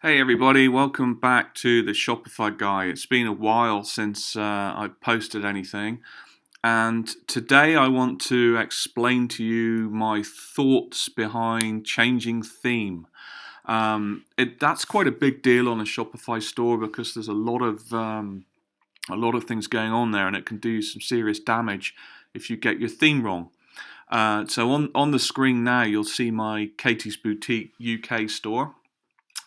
Hey everybody, welcome back to the Shopify guy. It's been a while since I posted anything, and today I want to explain to you my thoughts behind changing theme. That's quite a big deal on a Shopify store because there's a lot of things going on there, and it can do some serious damage if you get your theme wrong. So on the screen now, you'll see my Katie's Boutique UK store.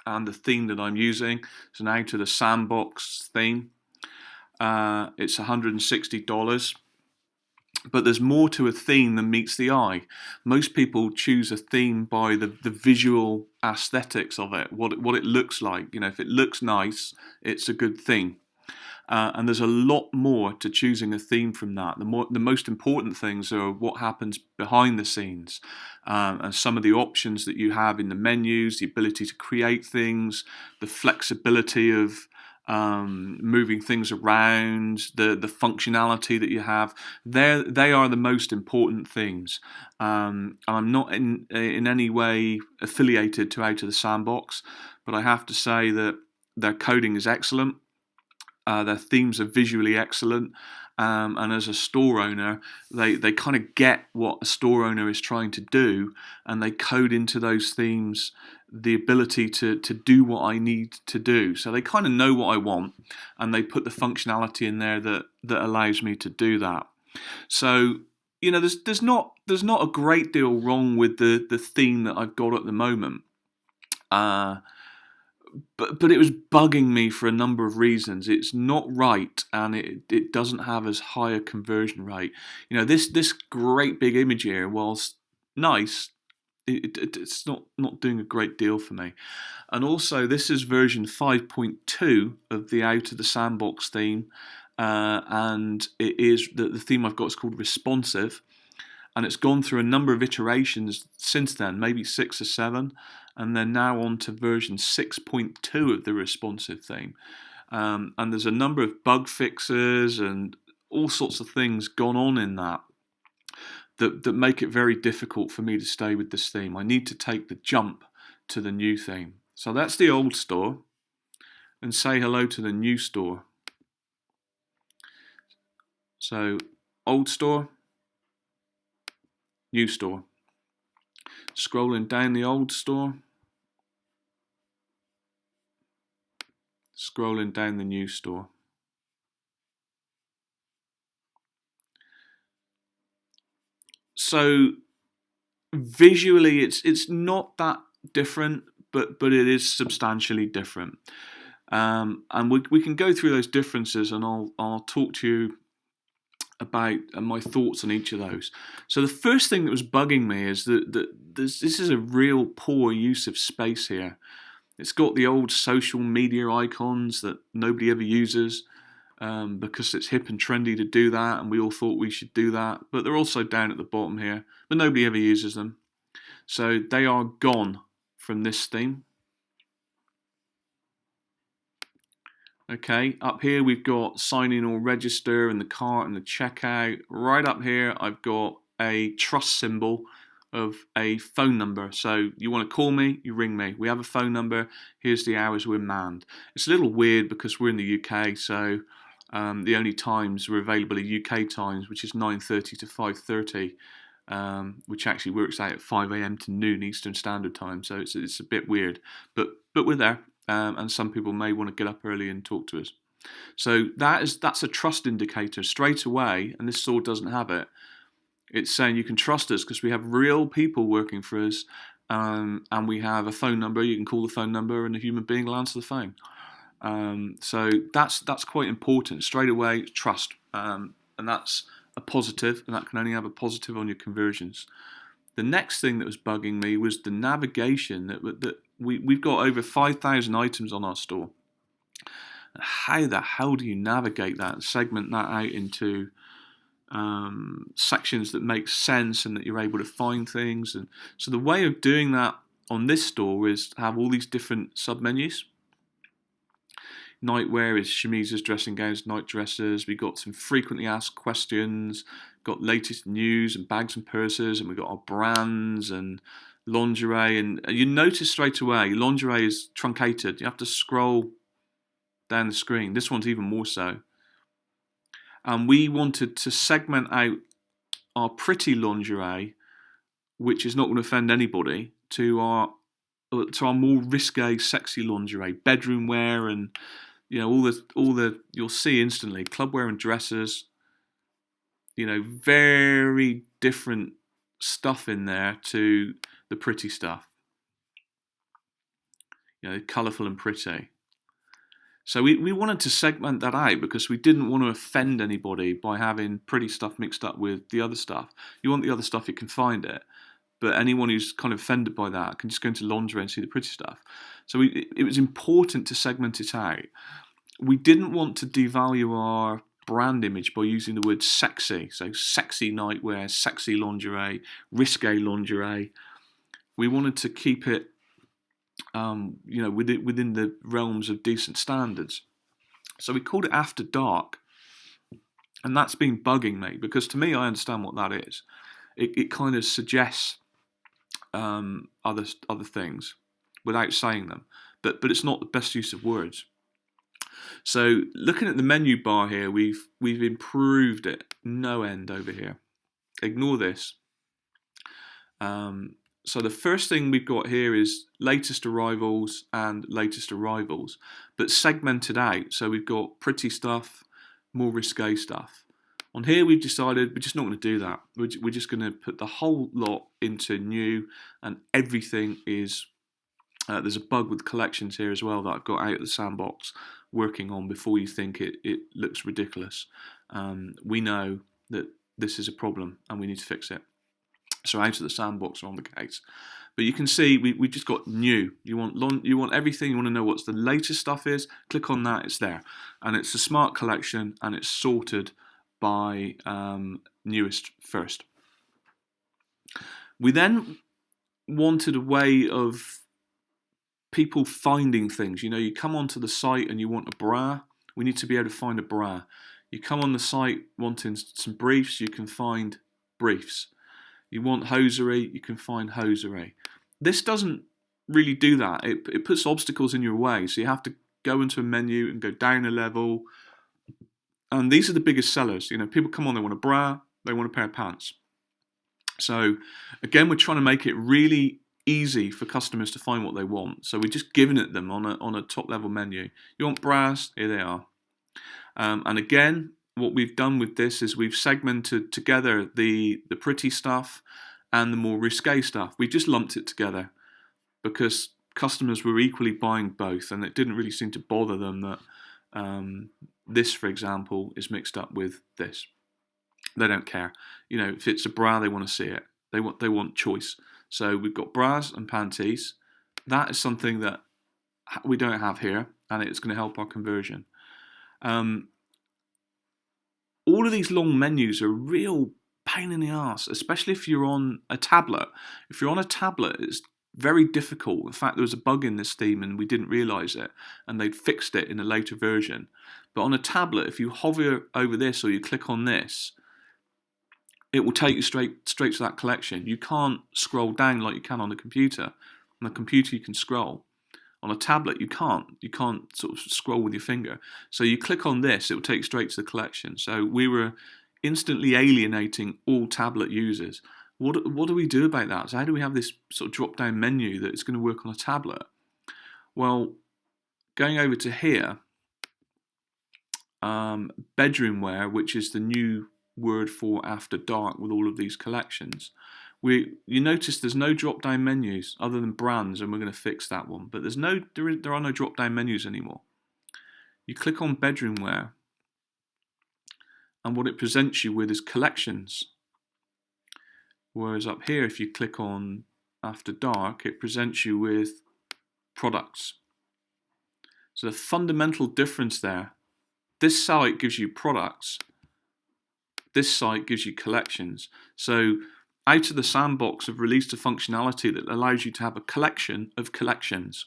And the theme that I'm using is an Out of the Sandbox theme. It's $160, but there's more to a theme than meets the eye. Most people choose a theme by the visual aesthetics of it, what it looks like. You know, if it looks nice, it's a good theme. And there's a lot more to choosing a theme from that. The most important things are what happens behind the scenes, and some of the options that you have in the menus, the ability to create things, the flexibility of moving things around, the functionality that you have. They are the most important things. I'm not in any way affiliated to Out of the Sandbox, but I have to say that their coding is excellent. Their themes are visually excellent, and as a store owner, they kind of get what a store owner is trying to do, and they code into those themes the ability to do what I need to do. So they kind of know what I want, and they put the functionality in there that allows me to do that. So you know, there's not a great deal wrong with the theme that I've got at the moment. But it was bugging me for a number of reasons. It's not right, and it doesn't have as high a conversion rate. You know, this great big image here, whilst nice, it's not doing a great deal for me. And also, this is version 5.2 of the Out of the Sandbox theme, and it is the theme I've got is called Responsive. And it's gone through a number of iterations since then, maybe 6 or 7, and they're now on to version 6.2 of the responsive theme. And there's a number of bug fixes and all sorts of things gone on in that make it very difficult for me to stay with this theme. I need to take the jump to the new theme. So that's the old store, and say hello to the new store. So old store, new store. Scrolling down the old store, scrolling down the new store. So visually it's not that different, but it is substantially different. And we can go through those differences, and I'll talk to you about my thoughts on each of those. So the first thing that was bugging me is that this is a real poor use of space here. It's got the old social media icons that nobody ever uses, because it's hip and trendy to do that, and we all thought we should do that. But they're also down at the bottom here, but nobody ever uses them. So they are gone from this theme. Okay, up here we've got sign in or register and the cart and the checkout. Right up here I've got a trust symbol of a phone number. So you want to call me, you ring me. We have a phone number, here's the hours we're manned. It's a little weird because we're in the UK, so the only times we're available are UK times, which is 9:30 to 5:30, which actually works out at 5 a.m. to noon Eastern Standard Time. So it's a bit weird, but we're there. And some people may want to get up early and talk to us. So that's a trust indicator straight away, and this store doesn't have it. It's saying you can trust us because we have real people working for us, and we have a phone number. You can call the phone number, and a human being will answer the phone. So that's quite important. Straight away, trust, and that's a positive, and that can only have a positive on your conversions. The next thing that was bugging me was the navigation. That we've got over 5,000 items on our store. How the hell do you navigate that, segment that out into sections that make sense and that you're able to find things? And so the way of doing that on this store is to have all these different sub-menus. Nightwear is chemises, dressing gowns, night dresses. We've got some frequently asked questions, got latest news and bags and purses, and we've got our brands and lingerie, and you notice straight away lingerie is truncated. You have to scroll down the screen. This one's even more so. And we wanted to segment out our pretty lingerie, which is not going to offend anybody, to our more risque, sexy lingerie, bedroom wear, and all the you'll see instantly club wear and dresses. Very different stuff in there to the pretty stuff. Colourful and pretty. So we wanted to segment that out because we didn't want to offend anybody by having pretty stuff mixed up with the other stuff. You want the other stuff, you can find it. But anyone who's kind of offended by that can just go into lingerie and see the pretty stuff. So it was important to segment it out. We didn't want to devalue our brand image by using the word sexy. So sexy nightwear, sexy lingerie, risque lingerie. We wanted to keep it within the realms of decent standards. So we called it After Dark, and that's been bugging me because to me, I understand what that is. It kind of suggests other things without saying them, but it's not the best use of words. So looking at the menu bar here, we've improved it no end over here. Ignore this. So the first thing we've got here is latest arrivals and latest arrivals, but segmented out. So we've got pretty stuff, more risque stuff. On here we've decided we're just not going to do that. We're just going to put the whole lot into new, and everything is, there's a bug with collections here as well that I've got out of the sandbox working on before you think it looks ridiculous. We know that this is a problem and we need to fix it. So out of the sandbox are on the case. But you can see we just got new. You want everything. You want to know what the latest stuff is. Click on that. It's there, and it's a smart collection, and it's sorted by newest first. We then wanted a way of people finding things. You come onto the site and you want a bra. We need to be able to find a bra. You come on the site wanting some briefs. You can find briefs. You want hosiery, you can find hosiery. This doesn't really do that. It puts obstacles in your way. So you have to go into a menu and go down a level. And these are the biggest sellers. People come on, they want a bra, they want a pair of pants. So again, we're trying to make it really easy for customers to find what they want. So we're just giving it them on a top level menu. You want bras? Here they are. And again, what we've done with this is we've segmented together the pretty stuff and the more risque stuff. We just lumped it together because customers were equally buying both, and it didn't really seem to bother them that this, for example, is mixed up with this. They don't care. If it's a bra, they want to see it. They want choice. So we've got bras and panties. That is something that we don't have here, and it's going to help our conversion. All of these long menus are a real pain in the ass, especially if you're on a tablet. If you're on a tablet, it's very difficult. In fact, there was a bug in this theme and we didn't realise it, and they'd fixed it in a later version. But on a tablet, if you hover over this or you click on this, it will take you straight to that collection. You can't scroll down like you can on the computer. On the computer, you can scroll. On a tablet, you can't. You can't sort of scroll with your finger. So you click on this, it will take you straight to the collection. So we were instantly alienating all tablet users. What do we do about that? So how do we have this sort of drop-down menu that is going to work on a tablet? Well, going over to here, bedroom wear, which is the new word for After Dark with all of these collections. You notice there's no drop-down menus other than brands, and we're going to fix that one. But there are no drop-down menus anymore. You click on bedroom wear, and what it presents you with is collections. Whereas up here, if you click on After Dark, it presents you with products. So the fundamental difference there, this site gives you products, this site gives you collections. So out of the sandbox have released a functionality that allows you to have a collection of collections.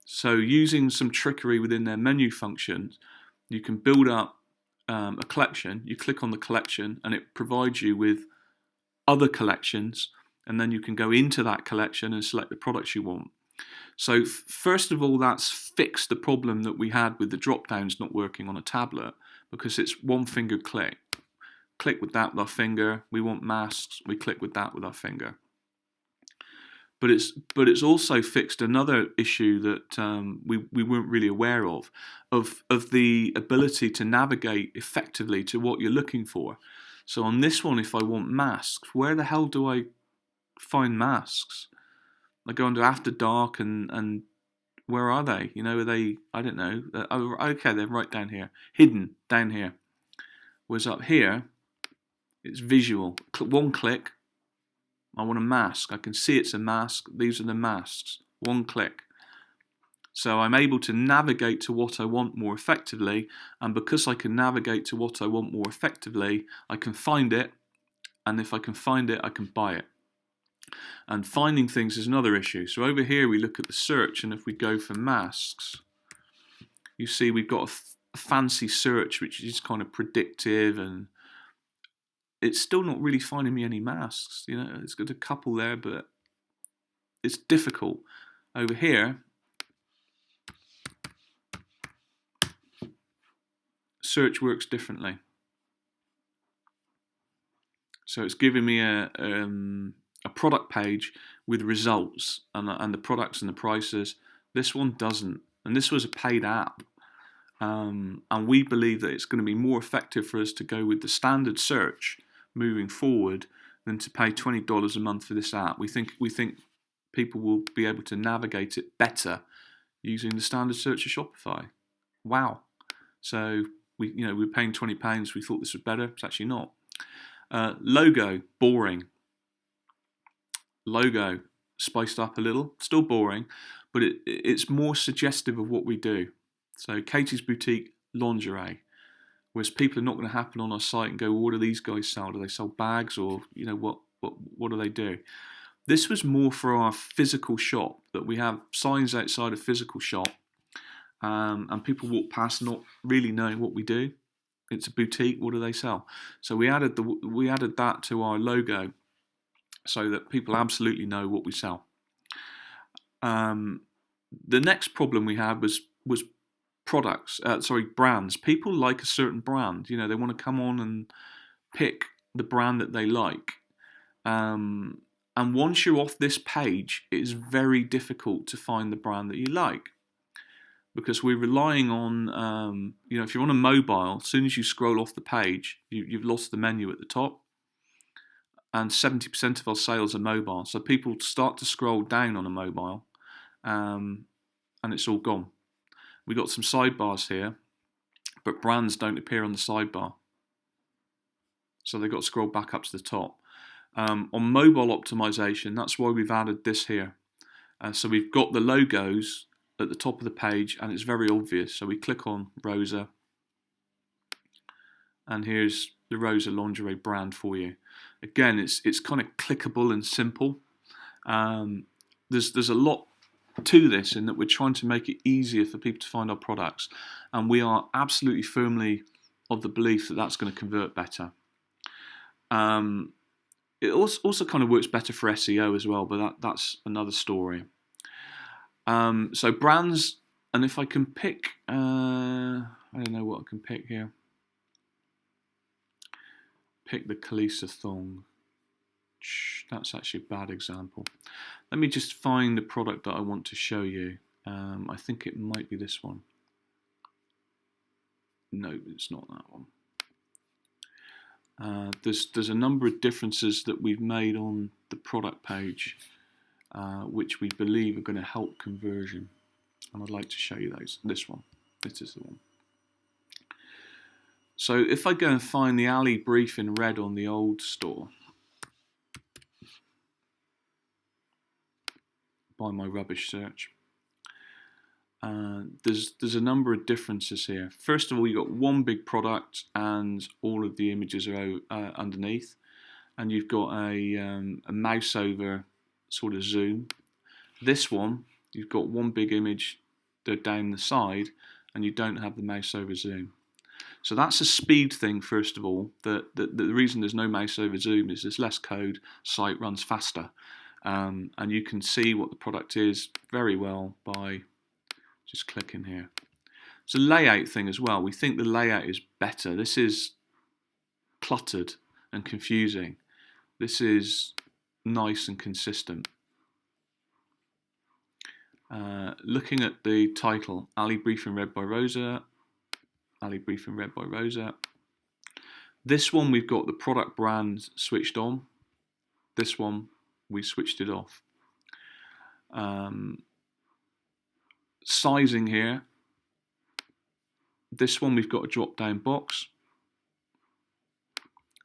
So using some trickery within their menu functions, you can build up a collection. You click on the collection and it provides you with other collections, and then you can go into that collection and select the products you want. So first of all, that's fixed the problem that we had with the drop downs not working on a tablet, because it's one finger click. Click with that with our finger. We want masks, we click with that with our finger. But it's also fixed another issue that we weren't really aware of the ability to navigate effectively to what you're looking for. So on this one, if I want masks, where the hell do I find masks? I go into After Dark and where are they? You know, are they? I don't know. Oh, okay, they're right down here, hidden down here. Whereas up here, it's visual. One click. I want a mask. I can see it's a mask. These are the masks. One click. So I'm able to navigate to what I want more effectively, and because I can navigate to what I want more effectively, I can find it, and if I can find it, I can buy it. And finding things is another issue. So over here we look at the search, and if we go for masks, you see we've got a fancy search which is kind of predictive, and it's still not really finding me any masks. You know, it's got a couple there, but it's difficult. Over here, search works differently. So it's giving me a product page with results and the products and the prices. This one doesn't, and this was a paid app. And we believe that it's going to be more effective for us to go with the standard search moving forward than to pay $20 a month for this app. We think people will be able to navigate it better using the standard search of Shopify. Wow! So we're paying £20. We thought this was better. It's actually not. Logo, boring. Logo, spiced up a little. Still boring, but it's more suggestive of what we do. So Katie's Boutique lingerie. Whereas people are not going to happen on our site and go, well, what do these guys sell? Do they sell bags, or what do they do? This was more for our physical shop, that we have signs outside a physical shop, and people walk past not really knowing what we do. It's a boutique. What do they sell? So we added that to our logo, so that people absolutely know what we sell. The next problem we had was brands. People like a certain brand. You know, they want to come on and pick the brand that they like. And once you're off this page, it is very difficult to find the brand that you like, because we're relying on, if you're on a mobile, as soon as you scroll off the page, you've lost the menu at the top. And 70% of our sales are mobile. So people start to scroll down on a mobile, and it's all gone. We got some sidebars here, but brands don't appear on the sidebar. So they've got to scroll back up to the top. On mobile optimization, that's why we've added this here. So we've got the logos at the top of the page, and it's very obvious. So we click on Rosa, and here's the Rosa lingerie brand for you. Again, it's kind of clickable and simple. There's a lot to this, in that we're trying to make it easier for people to find our products, and we are absolutely firmly of the belief that that's going to convert better. It also kind of works better for SEO as well, but that's another story. So brands, and if I can pick, I don't know what I can pick here. Pick the Kalisa thong. That's actually a bad example. Let me just find the product that I want to show you. I think it might be this one. No, it's not that one. There's a number of differences that we've made on the product page, which we believe are going to help conversion, and I'd like to show you those. This one. This is the one. So if I go and find the Ali brief in red on the old store, by my rubbish search, there's a number of differences here. First of all, you've got one big product and all of the images are underneath, and you've got a mouse over sort of zoom. This one, you've got one big image down the side, and you don't have the mouse over zoom. So that's a speed thing, first of all. The reason there's no mouse over zoom is there's less code, site runs faster. And you can see what the product is very well by just clicking here. It's a layout thing as well. We think the layout is better. This is cluttered and confusing. This is nice and consistent. Looking at the title, Ali Briefing read by Rosa. Ali Briefing read by Rosa. This one we've got the product brand switched on. This one we switched it off. Sizing here. This one we've got a drop down box.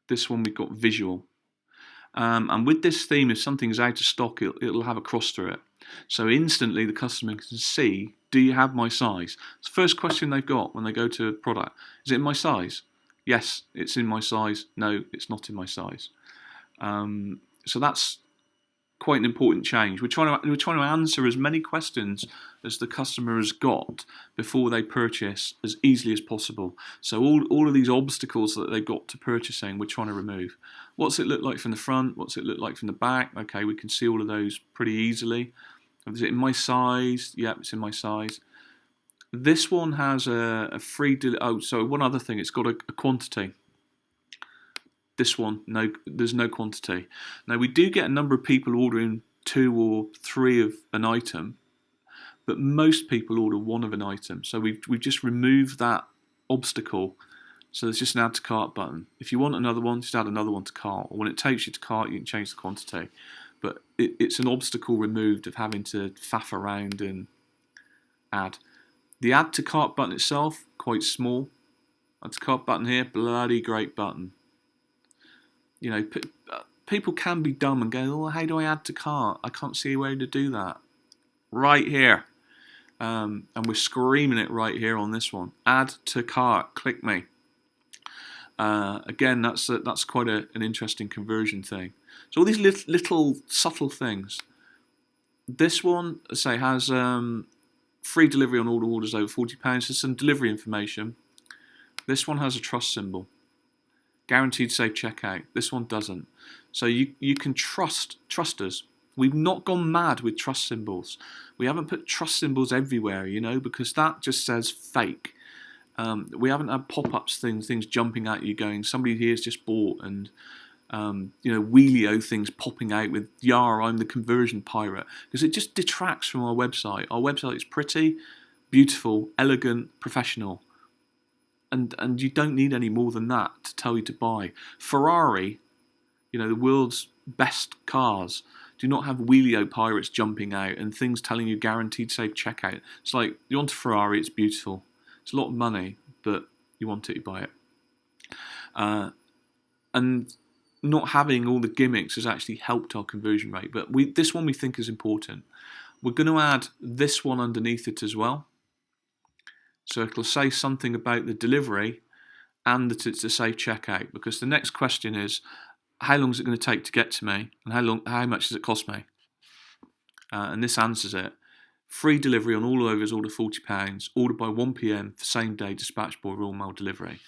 This one we've got visual. And with this theme, if something's out of stock, it'll have a cross through it. So instantly the customer can see, do you have my size? It's the first question they've got when they go to a product. Is it in my size? Yes, it's in my size. No, it's not in my size. So that's quite an important change. We're trying to answer as many questions as the customer has got before they purchase as easily as possible. So all of these obstacles that they've got to purchasing, we're trying to remove. What's it look like from the front? What's it look like from the back? Okay, we can see all of those pretty easily. Is it in my size? Yep, it's in my size. This one has a free so one other thing, it's got a quantity. This one, no, there's no quantity. Now we do get a number of people ordering 2 or 3 of an item, but most people order 1 of an item. So we've just removed that obstacle. So there's just an add to cart button. If you want another one, just add another one to cart. Or when it takes you to cart, you can change the quantity. But it's an obstacle removed of having to faff around and add. The add to cart button itself, quite small. Add to cart button here, bloody great button. You know, people can be dumb and go, oh, how do I add to cart? I can't see a way to do that. Right here. And we're screaming it right here on this one. Add to cart, click me. Again, that's quite an interesting conversion thing. So all these little subtle things. This one, say, has free delivery on all orders over £40. There's some delivery information. This one has a trust symbol. Guaranteed safe checkout. This one doesn't. So you can trust us. We've not gone mad with trust symbols. We haven't put trust symbols everywhere, you know, because that just says fake. We haven't had pop-ups things jumping at you going, somebody here's just bought, and you know, Wheelio things popping out with "Yar, I'm the conversion pirate," because it just detracts from our website. Our website is pretty, beautiful, elegant, professional. And you don't need any more than that to tell you to buy. Ferrari, you know, the world's best cars, do not have Wheelio pirates jumping out and things telling you guaranteed safe checkout. It's like, you want a Ferrari, it's beautiful. It's a lot of money, but you want it, you buy it. And not having all the gimmicks has actually helped our conversion rate. But this one we think is important. We're going to add this one underneath it as well. So it'll say something about the delivery and that it's a safe checkout, because the next question is, how long is it going to take to get to me, and how much does it cost me? And this answers it. Free delivery on all overs order £40, ordered by 1 p.m. for same day dispatch by Royal Mail delivery.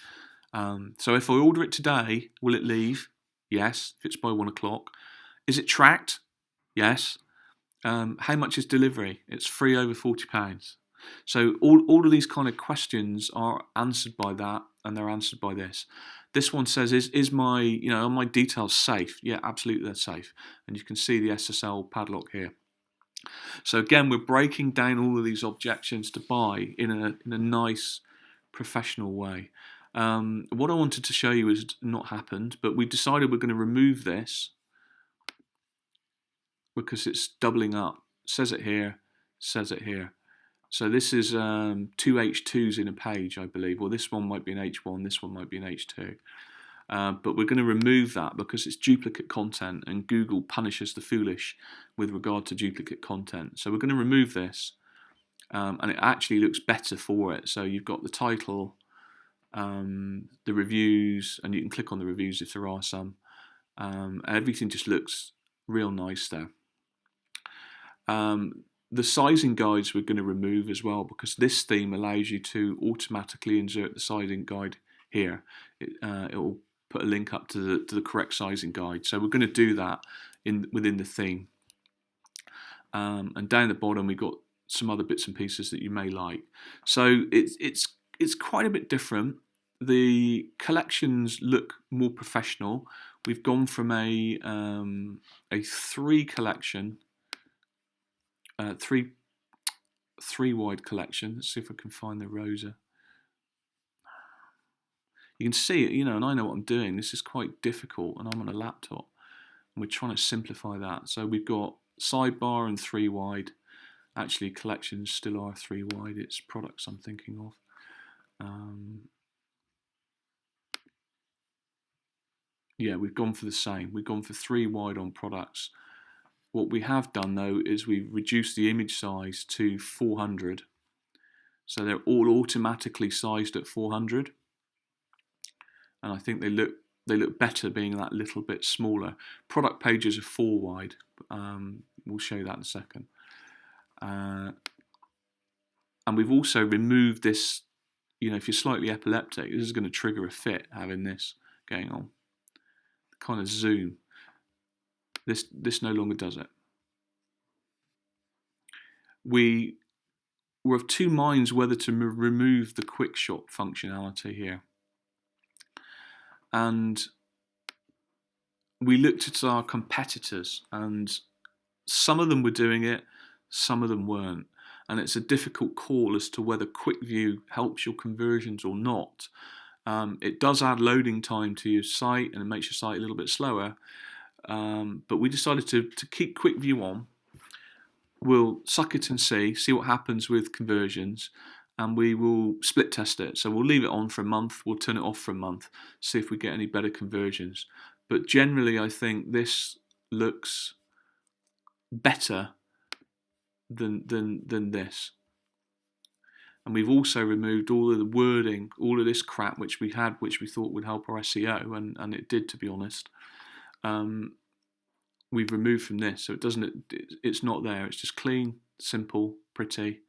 So if I order it today, will it leave? Yes, if it's by 1 o'clock. Is it tracked? Yes. How much is delivery? It's free over £40. So all of these kind of questions are answered by that, and they're answered by this. This one says, is my, you know, are my details safe? Yeah, absolutely they're safe. And you can see the SSL padlock here. So again, we're breaking down all of these objections to buy in a nice, professional way. What I wanted to show you has not happened, but we decided we're going to remove this because it's doubling up. Says it here, says it here. So this is 2 H2s in a page, I believe. Well, this one might be an H1, this one might be an H2. But we're going to remove that because it's duplicate content, and Google punishes the foolish with regard to duplicate content. So we're going to remove this, and it actually looks better for it. So you've got the title, the reviews, and you can click on the reviews if there are some. Everything just looks real nice there. The sizing guides we're going to remove as well, because this theme allows you to automatically insert the sizing guide here. It will put a link up to the correct sizing guide. So we're going to do that within the theme. And down the bottom we've got some other bits and pieces that you may like. So it's quite a bit different. The collections look more professional. We've gone from a 3 collection, three wide collection. Let's see if I can find the Rosa. You can see it, and I know what I'm doing. This is quite difficult, and I'm on a laptop, and we're trying to simplify that. So we've got sidebar and 3 wide. Actually, collections still are 3 wide. It's products I'm thinking of. Yeah, we've gone for the same. We've gone for 3 wide on products. What we have done though is we've reduced the image size to 400. So they're all automatically sized at 400. And I think they look better being that little bit smaller. Product pages are 4 wide. We'll show you that in a second. And we've also removed this, if you're slightly epileptic, this is going to trigger a fit having this going on. Kind of zoom. This no longer does it. We were of 2 minds whether to remove the quick shot functionality here. And we looked at our competitors, and some of them were doing it, some of them weren't. And it's a difficult call as to whether quick view helps your conversions or not. It does add loading time to your site, and it makes your site a little bit slower. But we decided to keep quick view on. We'll suck it and see what happens with conversions, and we will split test it. So we'll leave it on for a month, we'll turn it off for a month, see if we get any better conversions. But generally I think this looks better than this. And we've also removed all of the wording, all of this crap which we thought would help our SEO, and it did, to be honest. We've removed from this, so it's not there. It's just clean, simple, pretty.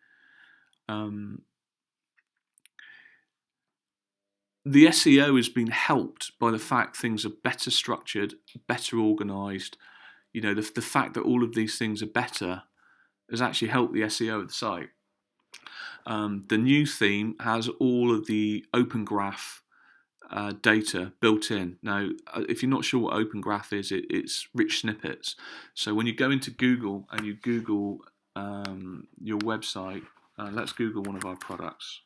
The SEO has been helped by the fact things are better structured, better organised. The fact that all of these things are better has actually helped the SEO of the site. The new theme has all of the Open Graph data built in. Now, if you're not sure what Open Graph is, it's rich snippets. So when you go into Google and you Google your website, let's Google one of our products.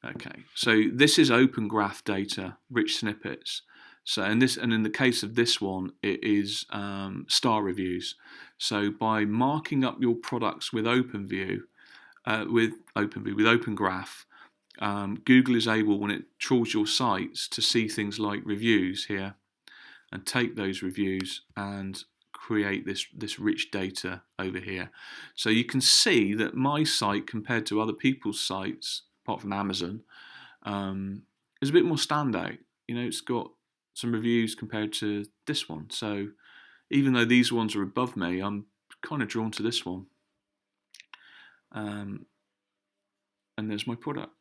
Okay, so this is Open Graph data, rich snippets. So in the case of this one, it is star reviews. So by marking up your products with Open Graph, Google is able, when it trawls your sites, to see things like reviews here, and take those reviews and create this rich data over here. So you can see that my site, compared to other people's sites, apart from Amazon, is a bit more standout. It's got some reviews compared to this one. So even though these ones are above me, I'm kind of drawn to this one. And there's my product.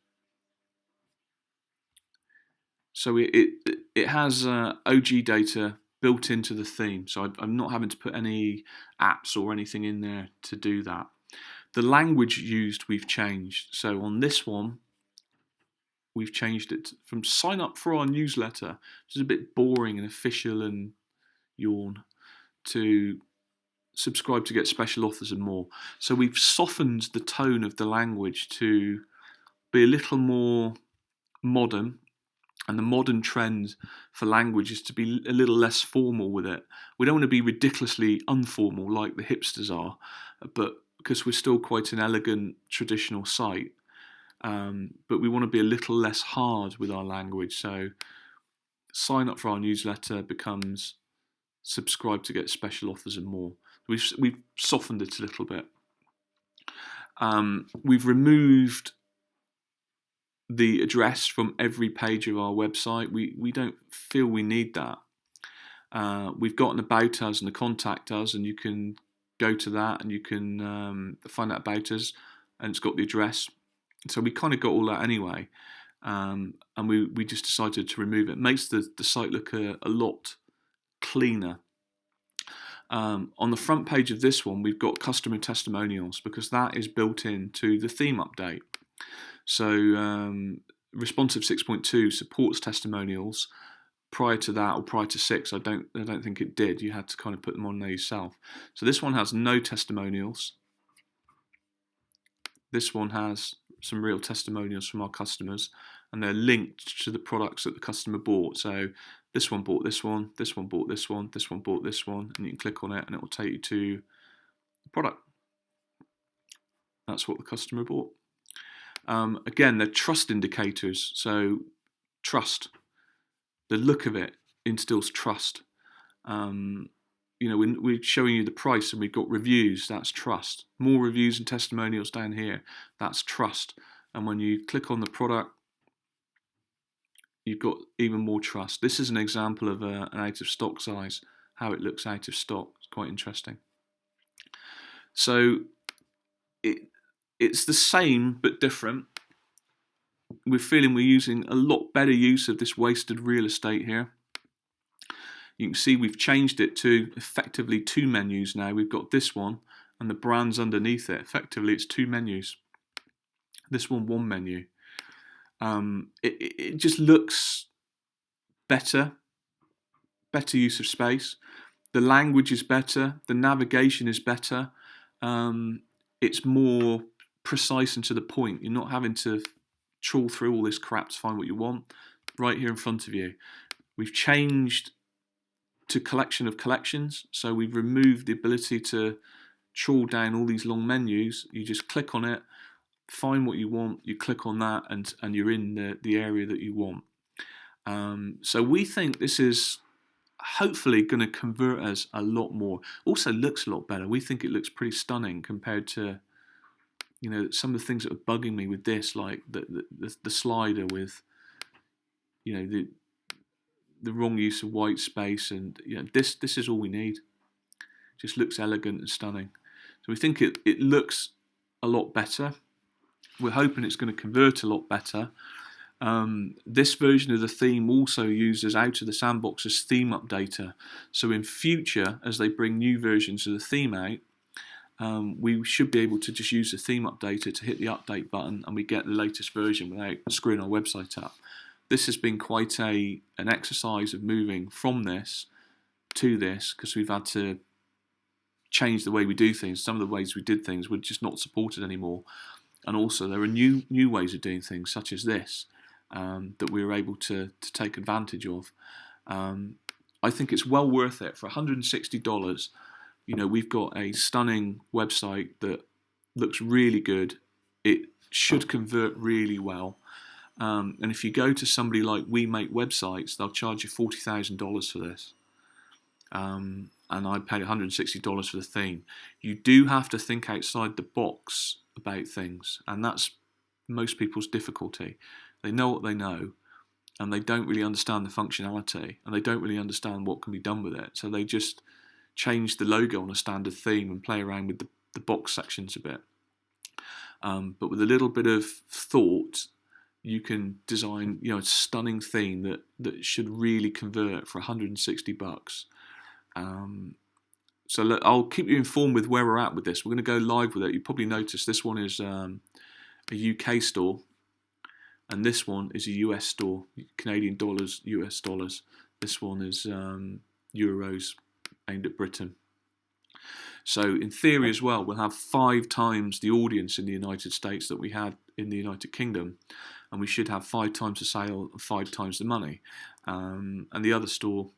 So it has OG data built into the theme. So I'm not having to put any apps or anything in there to do that. The language used, we've changed. So on this one, we've changed it from sign up for our newsletter, which is a bit boring and official and yawn, to subscribe to get special offers and more. So we've softened the tone of the language to be a little more modern, and the modern trend for language is to be a little less formal with it. We don't want to be ridiculously informal like the hipsters are, but because we're still quite an elegant, traditional site. But we want to be a little less hard with our language. So sign up for our newsletter becomes subscribe to get special offers and more. We've softened it a little bit. We've removed the address from every page of our website. We don't feel we need that. We've got an About Us and a Contact Us, and you can go to that and you can find out about us, and it's got the address. So we kind of got all that anyway, and we just decided to remove it. It makes the site look a lot cleaner. On the front page of this one, we've got customer testimonials because that is built into the theme update. So responsive 6.2 supports testimonials. Prior to that, or prior to 6, I don't think it did. You had to kind of put them on there yourself. So this one has no testimonials. This one has some real testimonials from our customers, and they're linked to the products that the customer bought. So this one bought this one, this one bought this one, this one bought this one, and you can click on it and it will take you to the product. That's what the customer bought. Again, they're trust indicators. So trust. The look of it instills trust. We're showing you the price and we've got reviews, that's trust. More reviews and testimonials down here, that's trust. And when you click on the product, you've got even more trust. This is an example of an out of stock size, how it looks out of stock. It's quite interesting. So it's the same but different. We're feeling we're using a lot better use of this wasted real estate here. You can see we've changed it to effectively 2 menus now. We've got this one and the brands underneath it. Effectively, it's 2 menus. This one menu. It just looks better use of space. The language is better. The navigation is better. It's more precise and to the point. You're not having to trawl through all this crap to find what you want. Right here in front of you. We've changed to collection of collections, so we've removed the ability to trawl down all these long menus. You just click on it, find what you want, you click on that, and you're in the area that you want. So we think this is hopefully going to convert us a lot more. Also looks a lot better. We think it looks pretty stunning compared to some of the things that are bugging me with this, like the slider with the wrong use of white space, and this is all we need. It just looks elegant and stunning. So we think it looks a lot better. We're hoping it's going to convert a lot better. This version of the theme also uses out of the sandbox as theme updater. So in future, as they bring new versions of the theme out, we should be able to just use the theme updater to hit the update button and we get the latest version without screwing our website up. This has been quite an exercise of moving from this to this, because we've had to change the way we do things. Some of the ways we did things were just not supported anymore. And also there are new ways of doing things, such as this, that we were able to take advantage of. I think it's well worth it. For $160, we've got a stunning website that looks really good. It should convert really well. And if you go to somebody like We Make Websites, they'll charge you $40,000 for this. And I paid $160 for the theme. You do have to think outside the box about things, and that's most people's difficulty. They know what they know, and they don't really understand the functionality, and they don't really understand what can be done with it. So they just change the logo on a standard theme and play around with the box sections a bit. But with a little bit of thought, you can design a stunning theme that should really convert for $160. So look, I'll keep you informed with where we're at with this. We're going to go live with it. You probably noticed this one is a UK store, and this one is a US store, Canadian dollars, US dollars. This one is euros, aimed at Britain. So in theory as well, we'll have 5 times the audience in the United States that we had in the United Kingdom, and we should have 5 times the sale and 5 times the money. And the other store,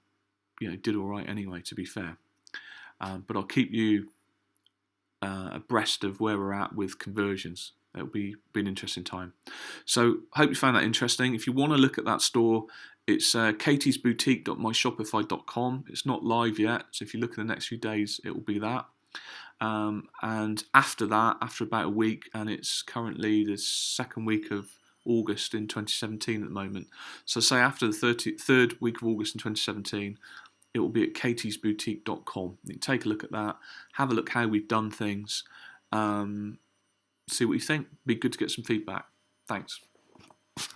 did all right anyway, to be fair. But I'll keep you abreast of where we're at with conversions. It'll be an interesting time. So hope you found that interesting. If you want to look at that store, it's katiesboutique.myshopify.com. It's not live yet, so if you look in the next few days, it will be that. And after that, after about a week, and it's currently the 2nd week of August in 2017 at the moment. So say after the third week of August in 2017, it will be at katiesboutique.com. You can take a look at that, have a look how we've done things, see what you think. Be good to get some feedback. Thanks.